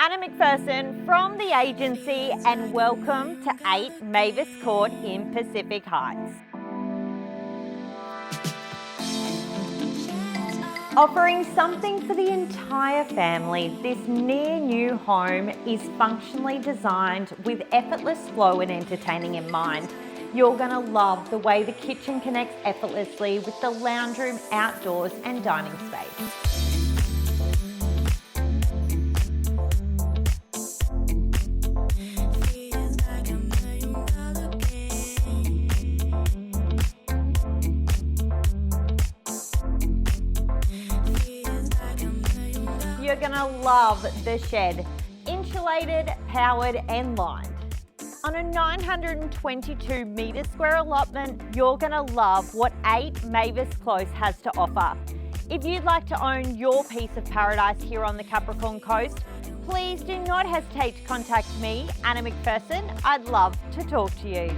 Anna McPherson from the agency, and welcome to 8 Mavis Court in Pacific Heights. Offering something for the entire family, this near new home is functionally designed with effortless flow and entertaining in mind. You're going to love the way the kitchen connects effortlessly with the lounge room, outdoors and dining space. You're gonna love the shed, insulated, powered and lined. On a 922 metre square allotment, you're gonna love what 8 Mavis Close has to offer. If you'd like to own your piece of paradise here on the Capricorn Coast, please do not hesitate to contact me, Anna McPherson. I'd love to talk to you.